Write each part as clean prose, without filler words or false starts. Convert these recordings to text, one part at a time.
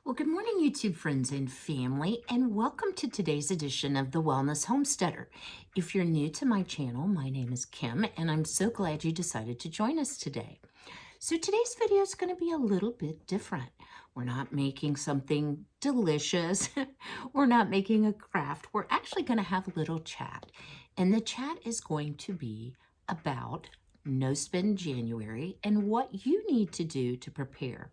Well, good morning, YouTube friends and family, and welcome to today's edition of The Wellness Homesteader. If you're new to my channel, my name is Kim, and I'm so glad you decided to join us today. So today's video is going to be a little bit different. We're not making something delicious. We're not making a craft. We're actually going to have a little chat, and the chat is going to be about No Spend January and what you need to do to prepare.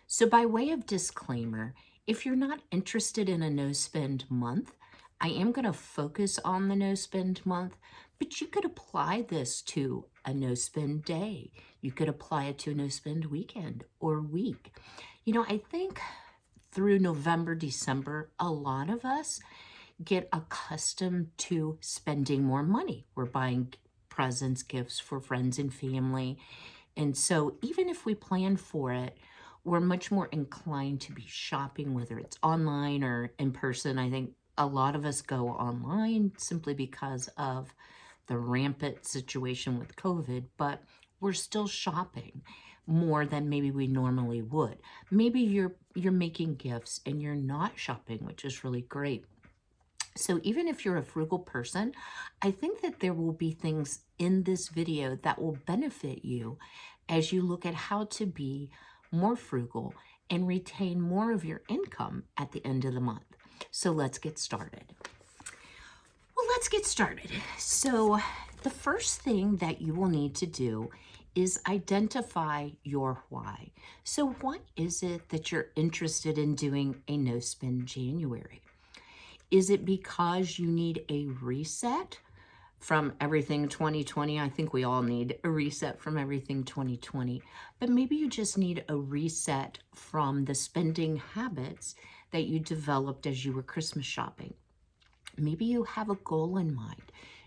So by way of disclaimer, if you're not interested in a no-spend month, I am going to focus on the no-spend month, but you could apply this to a no-spend day. You could apply it to a no-spend weekend or week. I think through November, December, a lot of us get accustomed to spending more money. We're buying presents, gifts for friends and family. And so even if we plan for it, we're much more inclined to be shopping, whether it's online or in person. I think a lot of us go online simply because of the rampant situation with COVID, but we're still shopping more than maybe we normally would. Maybe you're making gifts and you're not shopping, which is really great. So even if you're a frugal person, I think that there will be things in this video that will benefit you as you look at how to be more frugal and retain more of your income at the end of the month. So let's get started. Well, let's get started. So the first thing that you will need to do is identify your why. So what is it that you're interested in doing a no-spend January? Is it because you need a reset from everything 2020? I think we all need a reset from everything 2020, but maybe you just need a reset from the spending habits that you developed as you were Christmas shopping. Maybe you have a goal in mind.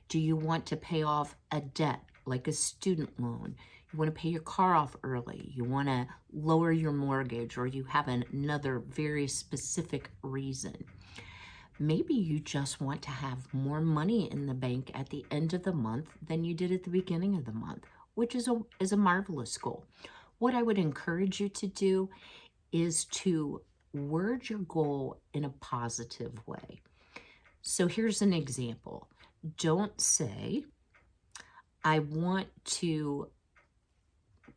Do you want to pay off a debt like a student loan? You want to pay your car off early. You want to lower your mortgage, or you have another very specific reason. Maybe you just want to have more money in the bank at the end of the month than you did at the beginning of the month, which is a marvelous goal. What I would encourage you to do is to word your goal in a positive way. So here's an example. Don't say, I want to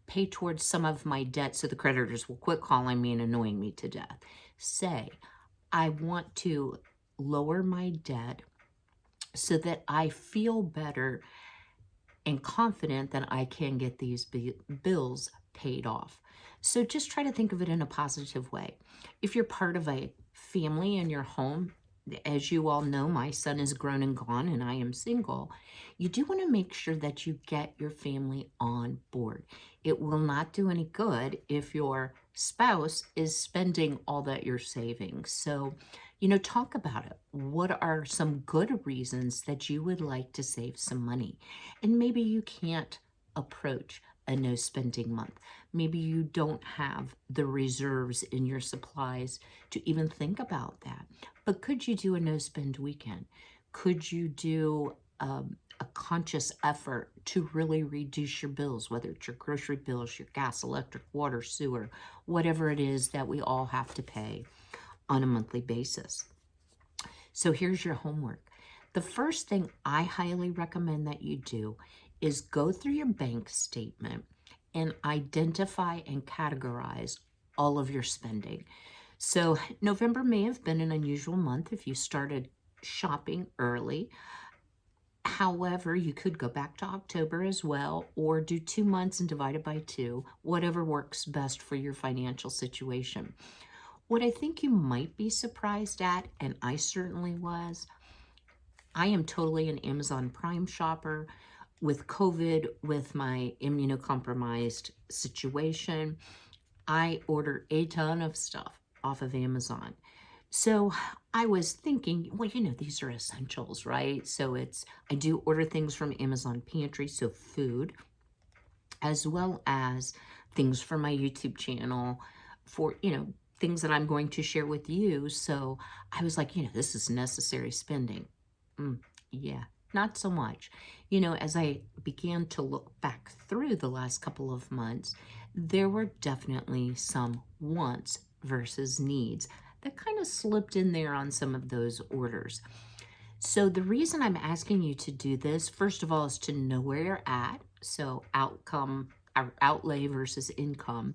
pay towards some of my debt so the creditors will quit calling me and annoying me to death. Say, I want to lower my debt so that I feel better and confident that I can get these bills paid off. So just try to think of it in a positive way. If you're part of a family in your home, as you all know, my son is grown and gone and I am single. You do want to make sure that you get your family on board. It will not do any good if your spouse is spending all that you're saving. So, talk about it. What are some good reasons that you would like to save some money? And maybe you can't approach a no spending month. Maybe you don't have the reserves in your supplies to even think about that. But could you do a no spend weekend? Could you do a conscious effort to really reduce your bills, whether it's your grocery bills, your gas, electric, water, sewer, whatever it is that we all have to pay on a monthly basis? So here's your homework. The first thing I highly recommend that you do is go through your bank statement and identify and categorize all of your spending. So November may have been an unusual month if you started shopping early. However, you could go back to October as well, or do 2 months and divide it by 2, whatever works best for your financial situation. What I think you might be surprised at, and I certainly was, I am totally an Amazon Prime shopper. With COVID, with my immunocompromised situation, I order a ton of stuff off of Amazon. So I was thinking, well, these are essentials, right? So I do order things from Amazon Pantry, so food, as well as things for my YouTube channel for, things that I'm going to share with you. So I was like, this is necessary spending. Yeah, not so much. As I began to look back through the last couple of months, there were definitely some wants versus needs. That kind of slipped in there on some of those orders. So the reason I'm asking you to do this, first of all, is to know where you're at. So outlay versus income,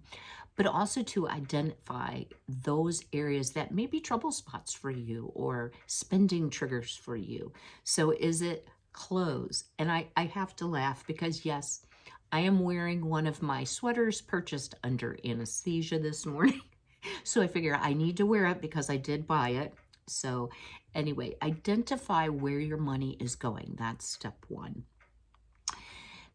but also to identify those areas that may be trouble spots for you or spending triggers for you. So is it clothes? And I have to laugh because yes, I am wearing one of my sweaters purchased under anesthesia this morning. So I figure I need to wear it because I did buy it. So anyway, identify where your money is going. That's step one.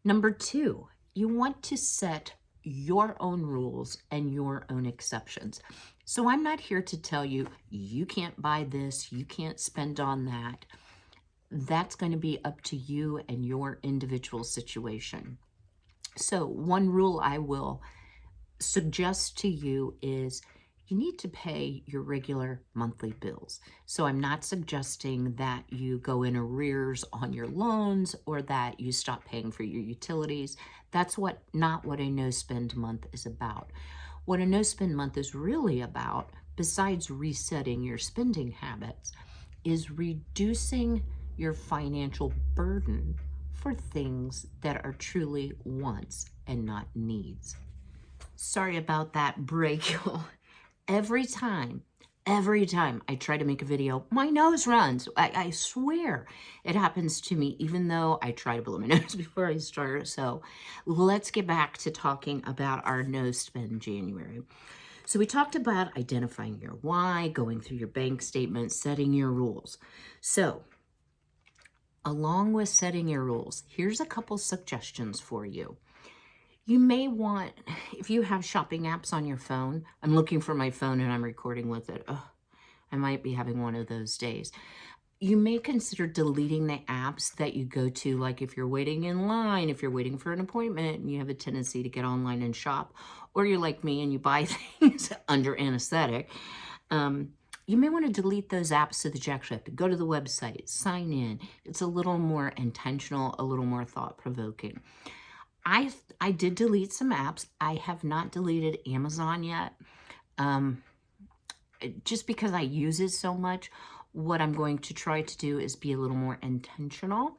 Number two, you want to set your own rules and your own exceptions. So I'm not here to tell you, you can't buy this, you can't spend on that. That's going to be up to you and your individual situation. So one rule I will suggest to you is you need to pay your regular monthly bills. So I'm not suggesting that you go in arrears on your loans or that you stop paying for your utilities. That's not what a no-spend month is about. What a no-spend month is really about, besides resetting your spending habits, is reducing your financial burden for things that are truly wants and not needs. Sorry about that break. Every time I try to make a video, my nose runs. I swear it happens to me, even though I try to blow my nose before I start. So let's get back to talking about our no spend January. So we talked about identifying your why, going through your bank statement, setting your rules. So along with setting your rules, here's a couple suggestions for you. You may want, if you have shopping apps on your phone, I'm looking for my phone and I'm recording with it. Oh, I might be having one of those days. You may consider deleting the apps that you go to, like if you're waiting in line, if you're waiting for an appointment and you have a tendency to get online and shop, or you're like me and you buy things under anesthetic. You may want to delete those apps so that you actually have to go to the website, sign in. It's a little more intentional, a little more thought-provoking. I did delete some apps. I have not deleted Amazon yet. Just because I use it so much, what I'm going to try to do is be a little more intentional.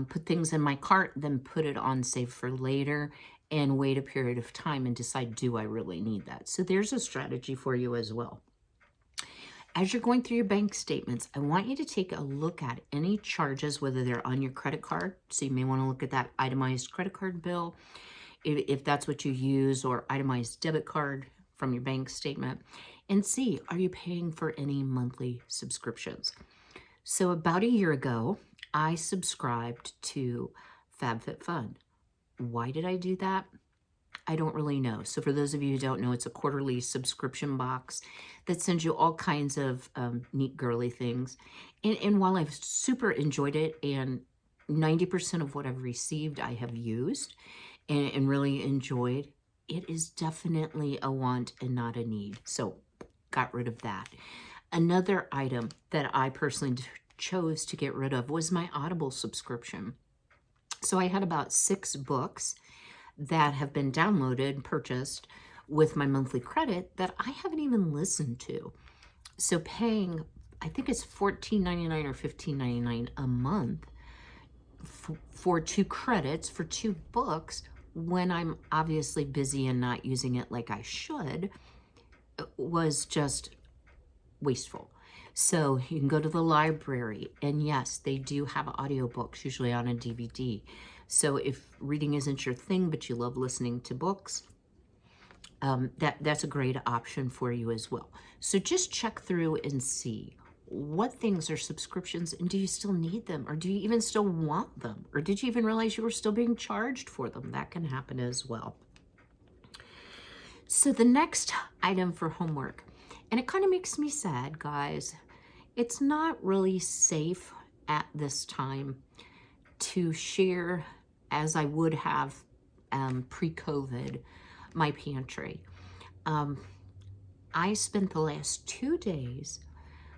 Put things in my cart, then put it on save for later and wait a period of time and decide, do I really need that? So there's a strategy for you as well. As you're going through your bank statements, I want you to take a look at any charges, whether they're on your credit card. So you may want to look at that itemized credit card bill, if that's what you use, or itemized debit card from your bank statement, and see, are you paying for any monthly subscriptions? So about a year ago, I subscribed to FabFitFun. Why did I do that? I don't really know. So for those of you who don't know, it's a quarterly subscription box that sends you all kinds of neat girly things. And while I've super enjoyed it, and 90% of what I've received I have used and really enjoyed, it is definitely a want and not a need. So got rid of that. Another item that I personally chose to get rid of was my Audible subscription. So I had about 6 books that have been downloaded and purchased with my monthly credit that I haven't even listened to. So paying, I think it's $14.99 or $15.99 a month for 2 credits for 2 books when I'm obviously busy and not using it like I should was just wasteful. So you can go to the library, and yes, they do have audiobooks, usually on a DVD. So if reading isn't your thing, but you love listening to books, that's a great option for you as well. So just check through and see what things are subscriptions, and do you still need them, or do you even still want them, or did you even realize you were still being charged for them? That can happen as well. So the next item for homework, and it kind of makes me sad, guys. It's not really safe at this time to share, as I would have pre-COVID, my pantry. I spent the last 2 days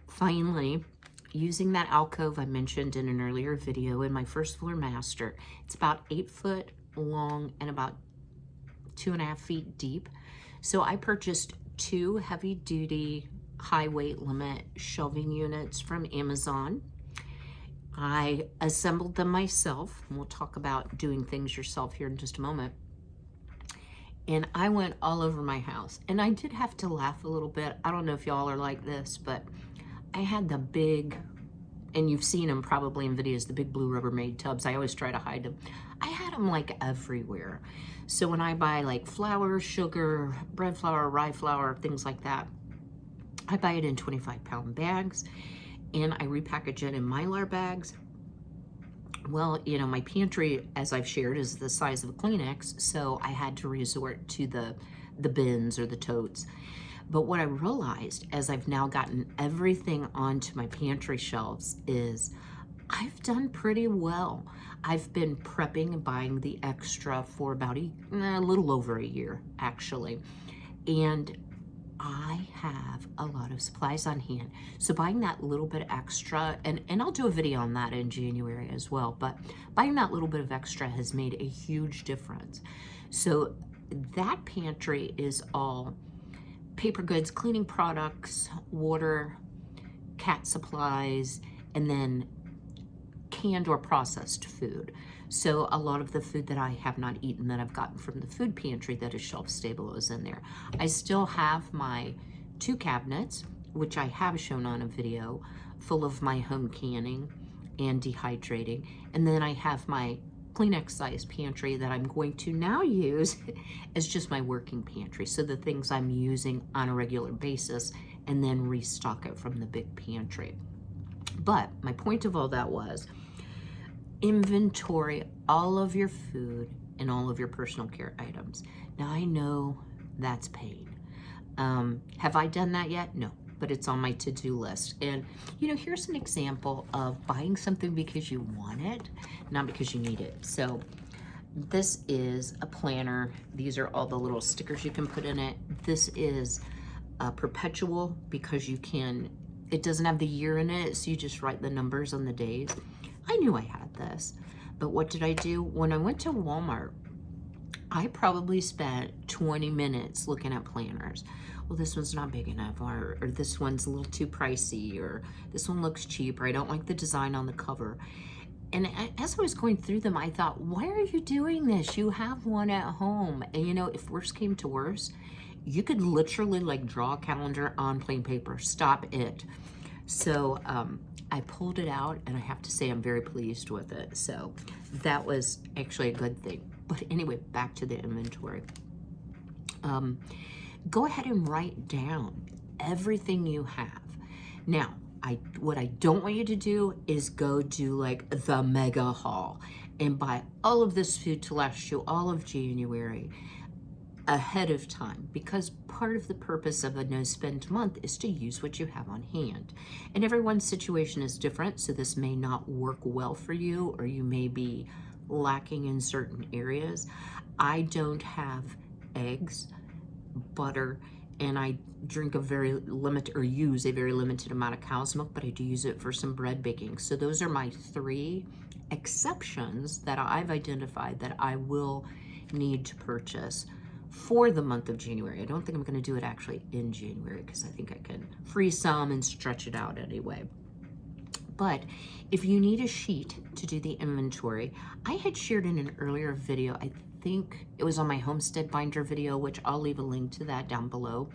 finally using that alcove I mentioned in an earlier video in my first floor master. It's about 8 foot long and about 2.5 feet deep. So I purchased 2 heavy-duty, high-weight limit shelving units from Amazon. I assembled them myself, and we'll talk about doing things yourself here in just a moment. And I went all over my house, and I did have to laugh a little bit. I don't know if y'all are like this, but I had the big, and you've seen them probably in videos, the big blue Rubbermaid tubs. I always try to hide them. I had them like everywhere. So when I buy like flour, sugar, bread flour, rye flour, things like that, I buy it in 25-pound bags, and I repackage it in Mylar bags. Well, you know, my pantry, as I've shared, is the size of a Kleenex, so I had to resort to the bins or the totes. But what I realized as I've now gotten everything onto my pantry shelves is I've done pretty well. I've been prepping and buying the extra for about a little over a year, actually. And I have a lot of supplies on hand. So buying that little bit extra, and I'll do a video on that in January as well, but buying that little bit of extra has made a huge difference. So that pantry is all paper goods, cleaning products, water, cat supplies, and then canned or processed food. So a lot of the food that I have not eaten that I've gotten from the food pantry that is shelf stable is in there. I still have my 2 cabinets, which I have shown on a video, full of my home canning and dehydrating. And then I have my Kleenex size pantry that I'm going to now use as just my working pantry. So the things I'm using on a regular basis, and then restock it from the big pantry. But my point of all that was, inventory all of your food and all of your personal care items. Now I know that's pain. Have I done that yet? No, but it's on my to-do list. And you know, here's an example of buying something because you want it, not because you need it. So this is a planner. These are all the little stickers you can put in it. This is perpetual because you can, it doesn't have the year in it, so you just write the numbers on the days. I knew I had this, but what did I do? When I went to Walmart, I probably spent 20 minutes looking at planners. Well, this one's not big enough, or this one's a little too pricey, or this one looks cheap, or I don't like the design on the cover. And as I was going through them, I thought, why are you doing this? You have one at home. And you know, if worse came to worse, you could literally like draw a calendar on plain paper, stop it. So I pulled it out, and I have to say I'm very pleased with it. So that was actually a good thing. But anyway, back to the inventory. Go ahead and write down everything you have. Now, what I don't want you to do is go do like the mega haul and buy all of this food to last you all of January ahead of time, because part of the purpose of a no-spend month is to use what you have on hand. And everyone's situation is different, so this may not work well for you, or you may be lacking in certain areas. I don't have eggs, butter, and I drink a very limited, or use a very limited amount of cow's milk, but I do use it for some bread baking. So those are my 3 exceptions that I've identified that I will need to purchase for the month of January. I don't think I'm going to do it actually in January, because I think I can freeze some and stretch it out anyway. But if you need a sheet to do the inventory, I had shared in an earlier video, I think it was on my homestead binder video, which I'll leave a link to that down below.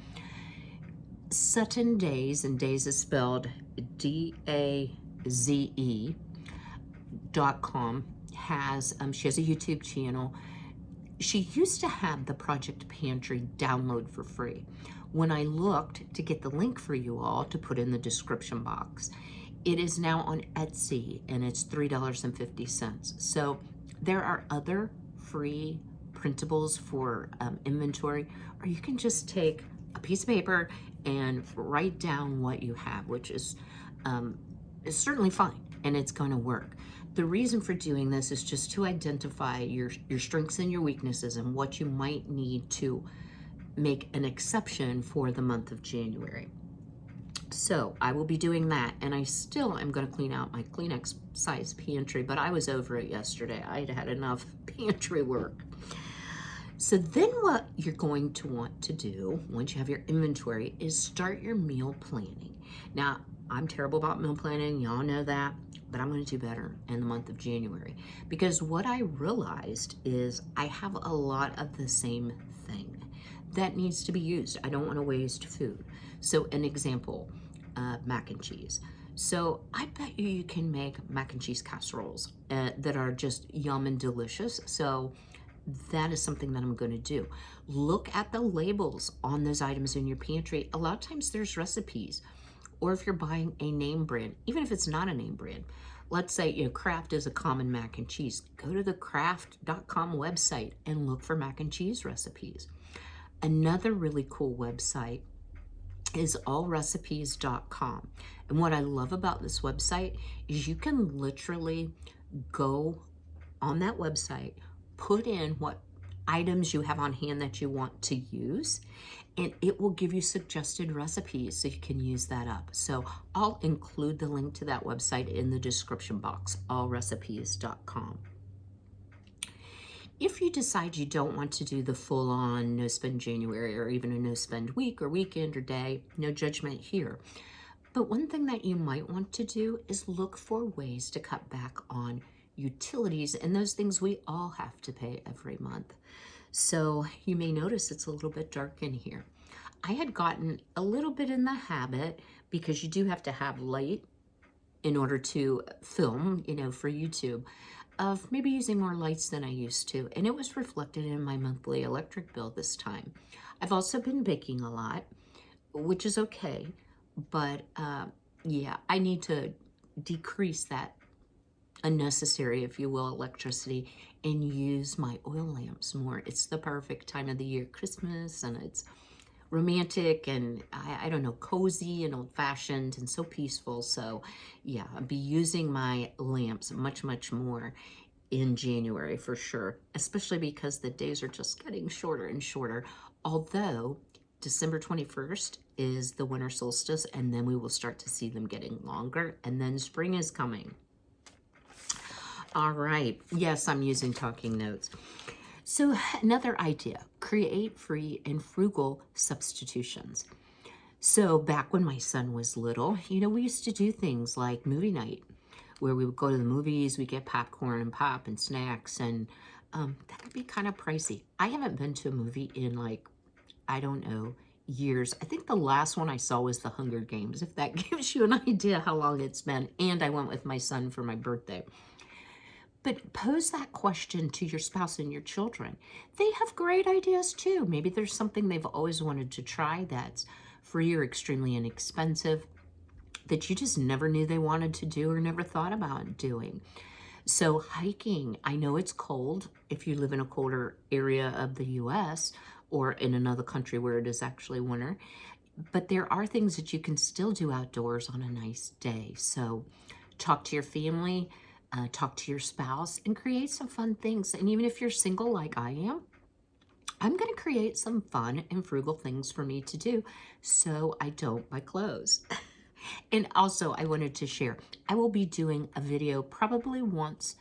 Sutton Daze, and Daze is spelled DAZE.com, she has a YouTube channel. She used to have the Project Pantry download for free. When I looked to get the link for you all to put in the description box, it is now on Etsy, and it's $3.50. So there are other free printables for inventory, or you can just take a piece of paper and write down what you have, which is certainly fine, and it's going to work. The reason for doing this is just to identify your strengths and your weaknesses, and what you might need to make an exception for the month of January. So I will be doing that, and I still am going to clean out my Kleenex size pantry, but I was over it yesterday. I had had enough pantry work. So then what you're going to want to do once you have your inventory is start your meal planning. Now, I'm terrible about meal planning, y'all know that, but I'm going to do better in the month of January because what I realized is I have a lot of the same thing that needs to be used. I don't want to waste food. So an example, mac and cheese. So I bet you can make mac and cheese casseroles that are just yum and delicious. So that is something that I'm going to do. Look at the labels on those items in your pantry. A lot of times there's recipes, or if you're buying a name brand, even if it's not a name brand, let's say, Kraft is a common mac and cheese. Go to the kraft.com website and look for mac and cheese recipes. Another really cool website is allrecipes.com. And what I love about this website is you can literally go on that website, put in what items you have on hand that you want to use, and it will give you suggested recipes so you can use that up. So I'll include the link to that website in the description box, allrecipes.com. If you decide you don't want to do the full-on no-spend January or even a no-spend week or weekend or day, no judgment here. But one thing that you might want to do is look for ways to cut back on utilities and those things we all have to pay every month. So you may notice it's a little bit dark in here. I had gotten a little bit in the habit, because you do have to have light in order to film, for YouTube, of maybe using more lights than I used to. And it was reflected in my monthly electric bill this time. I've also been baking a lot, which is okay. But yeah, I need to decrease that unnecessary, if you will, electricity and use my oil lamps more. It's the perfect time of the year, Christmas, and it's romantic and I don't know, cozy and old-fashioned and so peaceful. So yeah, I'll be using my lamps much, much more in January for sure, especially because the days are just getting shorter and shorter. Although December 21st is the winter solstice, and then we will start to see them getting longer, and then spring is coming. All right. Yes, I'm using talking notes. So another idea, create free and frugal substitutions. So back when my son was little, we used to do things like movie night, where we would go to the movies, we get popcorn and pop and snacks, and that could be kind of pricey. I haven't been to a movie in I don't know, years. I think the last one I saw was The Hunger Games, if that gives you an idea how long it's been. And I went with my son for my birthday. But pose that question to your spouse and your children. They have great ideas too. Maybe there's something they've always wanted to try that's free or extremely inexpensive that you just never knew they wanted to do or never thought about doing. So hiking, I know it's cold if you live in a colder area of the US or in another country where it is actually winter, but there are things that you can still do outdoors on a nice day. So talk to your family, talk to your spouse, and create some fun things. And even if you're single like I am, I'm going to create some fun and frugal things for me to do so I don't buy clothes. And also, I wanted to share, I will be doing a video probably once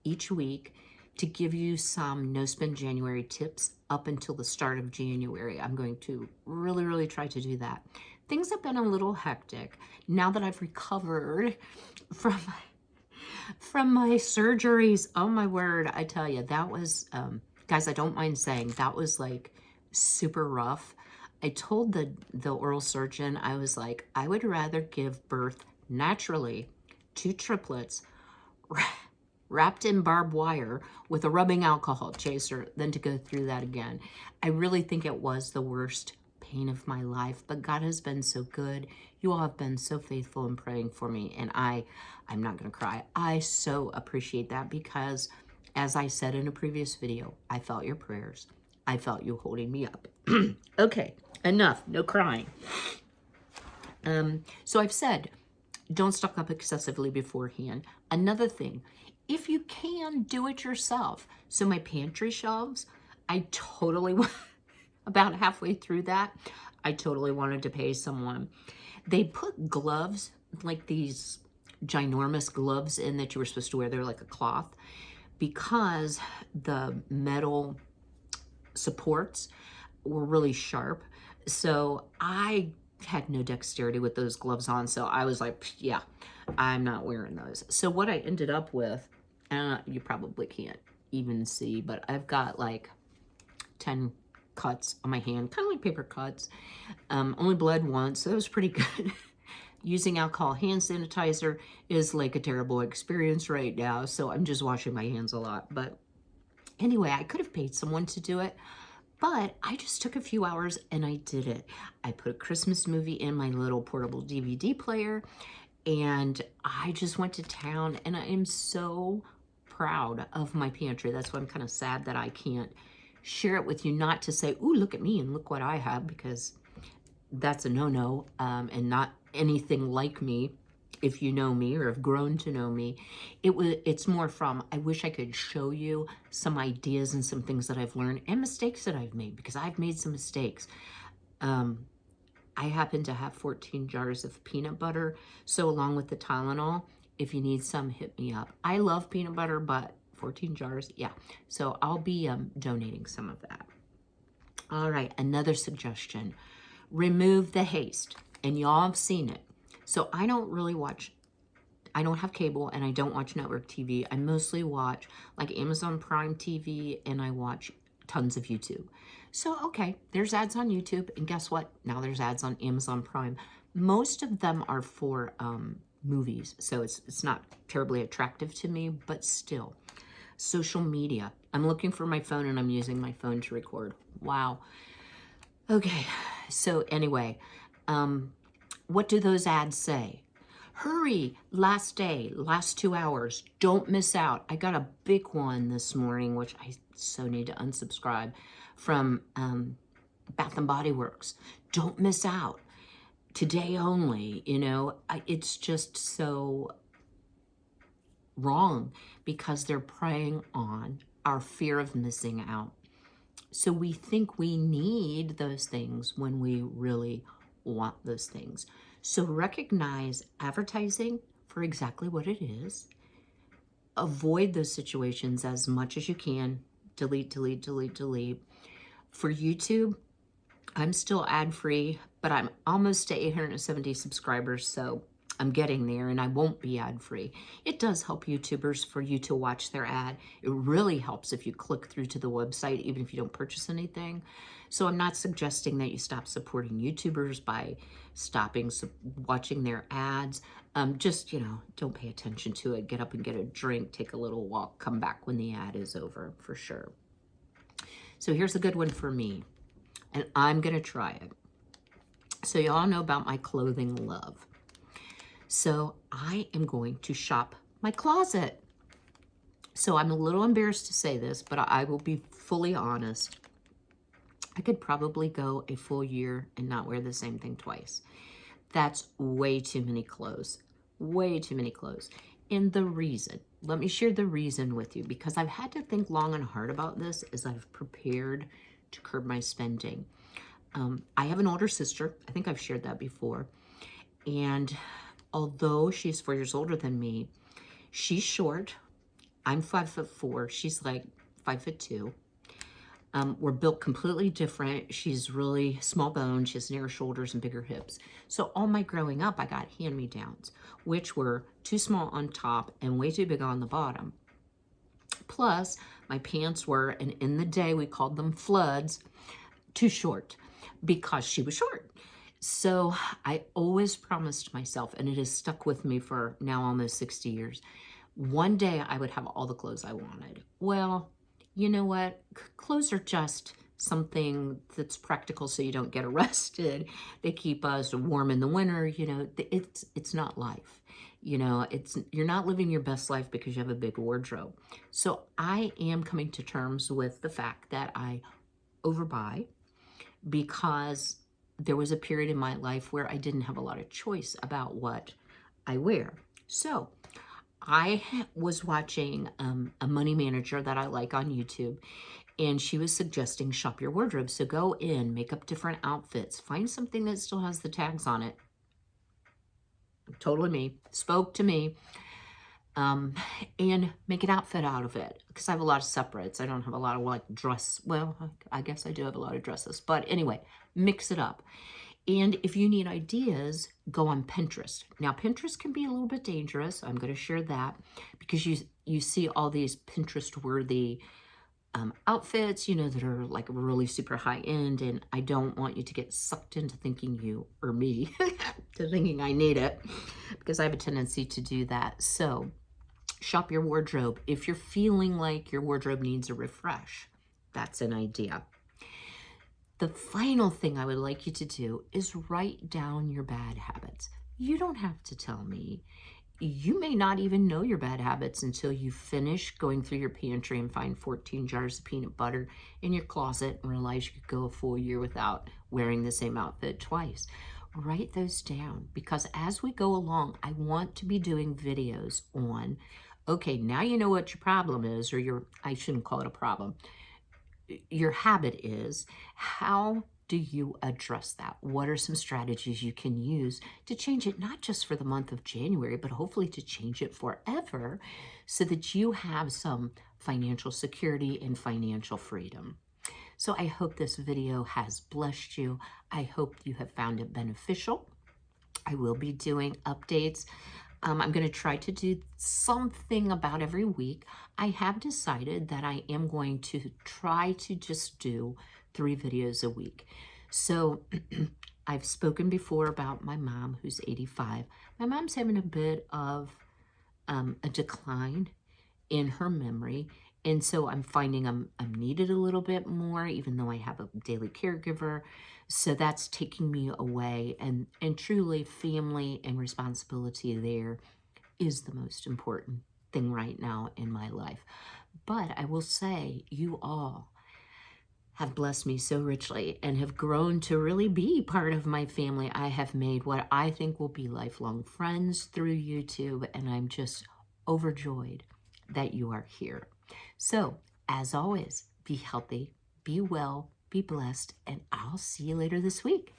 each week to give you some no-spend January tips up until the start of January. I'm going to really, really try to do that. Things have been a little hectic now that I've recovered from my surgeries. Oh my word, I tell you, that was, guys, I don't mind saying, that was super rough. I told the oral surgeon, I was like, I would rather give birth naturally to triplets wrapped in barbed wire with a rubbing alcohol chaser than to go through that again. I really think it was the worst pain of my life, but God has been so good. You all have been so faithful in praying for me, and I'm not going to cry. I so appreciate that because, as I said in a previous video, I felt your prayers. I felt you holding me up. Okay, enough. No crying. So I've said, don't stock up excessively beforehand. Another thing, if you can, do it yourself. So my pantry shelves, I totally, about halfway through that, I totally wanted to pay someone. They put gloves, like these ginormous gloves in that you were supposed to wear. They're like a cloth, because the metal supports were really sharp. So I had no dexterity with those gloves on. So I was like, yeah, I'm not wearing those. So what I ended up with, you probably can't even see, but I've got like 10 cuts on my hand, kind of like paper cuts. Only bled once, so that was pretty good. Using alcohol hand sanitizer is like a terrible experience right now, so I'm just washing my hands a lot. But anyway, I could have paid someone to do it, but I just took a few hours and I did it. I put a Christmas movie in my little portable DVD player, and I just went to town, and I am so proud of my pantry. That's why I'm kind of sad that I can't share it with you, not to say, ooh, look at me and look what I have, because that's a no-no, and not anything like me. If you know me or have grown to know me, it's more from, I wish I could show you some ideas and some things that I've learned and mistakes that I've made, because I've made some mistakes. I happen to have 14 jars of peanut butter, so along with the Tylenol, if you need some, hit me up. I love peanut butter, but 14 jars, yeah. So I'll be donating some of that. All right, another suggestion. Remove the haste, and y'all have seen it. So I don't really watch, I don't have cable, and I don't watch network TV. I mostly watch like Amazon Prime TV, and I watch tons of YouTube. So, okay, there's ads on YouTube, and guess what? Now there's ads on Amazon Prime. Most of them are for movies, so it's not terribly attractive to me, but still. Social media. I'm looking for my phone, and I'm using my phone to record. Wow. Okay, so anyway, what do those ads say? Hurry, last day, last 2 hours, don't miss out. I got a big one this morning, which I so need to unsubscribe, from Bath and Body Works. Don't miss out. Today only, you know, it's just so wrong, because they're preying on our fear of missing out. So we think we need those things when we really want those things. So recognize advertising for exactly what it is. Avoid those situations as much as you can. Delete, delete, delete, delete. For YouTube, I'm still ad-free, but I'm almost to 870 subscribers, so I'm getting there, and I won't be ad-free. It does help YouTubers for you to watch their ad. It really helps if you click through to the website, even if you don't purchase anything. So I'm not suggesting that you stop supporting YouTubers by stopping watching their ads. Just, you know, don't pay attention to it. Get up and get a drink, take a little walk, come back when the ad is over, for sure. So here's a good one for me, and I'm going to try it. So y'all know about my clothing love. So I am going to shop my closet. So I'm a little embarrassed to say this, but I will be fully honest. I could probably go a full year and not wear the same thing twice. That's way too many clothes. Way too many clothes. And the reason, let me share the reason with you, because I've had to think long and hard about this as I've prepared to curb my spending. I have an older sister. I think I've shared that before. And although she's 4 years older than me, she's short. I'm 5'4". She's like 5'2". We're built completely different. She's really small boned. She has narrow shoulders and bigger hips. So all my growing up, I got hand-me-downs, which were too small on top and way too big on the bottom. Plus, my pants were, and in the day we called them floods, too short because she was short. So I always promised myself, and it has stuck with me for now almost 60 years, one day I would have all the clothes I wanted. Well, you know what? Clothes are just something that's practical so you don't get arrested. They keep us warm in the winter. You know, it's not life. You know, you're not living your best life because you have a big wardrobe. So I am coming to terms with the fact that I overbuy, because there was a period in my life where I didn't have a lot of choice about what I wear. So I was watching a money manager that I like on YouTube, and she was suggesting shop your wardrobe. So go in, make up different outfits, find something that still has the tags on it. Totally me, spoke to me. um, and make an outfit out of it. Because I have a lot of separates. I don't have a lot of like dress. Well, I guess I do have a lot of dresses. But anyway, mix it up. And if you need ideas, go on Pinterest. Now, Pinterest can be a little bit dangerous. I'm going to share that because you see all these Pinterest-worthy outfits, you know, that are like really super high end. And I don't want you to get sucked into thinking you or me to thinking I need it because I have a tendency to do that. So shop your wardrobe. If you're feeling like your wardrobe needs a refresh, that's an idea. The final thing I would like you to do is write down your bad habits. You don't have to tell me. You may not even know your bad habits until you finish going through your pantry and find 14 jars of peanut butter in your closet and realize you could go a full year without wearing the same outfit twice. Write those down because as we go along, I want to be doing videos on, okay, now you know what your problem is, or I shouldn't call it a problem, your habit is. How do you address that? What are some strategies you can use to change it, not just for the month of January, but hopefully to change it forever so that you have some financial security and financial freedom? So I hope this video has blessed you. I hope you have found it beneficial. I will be doing updates. I'm going to try to do something about every week. I have decided that I am going to try to just do 3 videos a week. So I've spoken before about my mom, who's 85. My mom's having a bit of a decline in her memory. And so I'm finding I'm needed a little bit more, even though I have a daily caregiver. So that's taking me away. And truly, family and responsibility there is the most important thing right now in my life. But I will say, you all have blessed me so richly and have grown to really be part of my family. I have made what I think will be lifelong friends through YouTube, and I'm just overjoyed that you are here. So, as always, be healthy, be well, be blessed, and I'll see you later this week.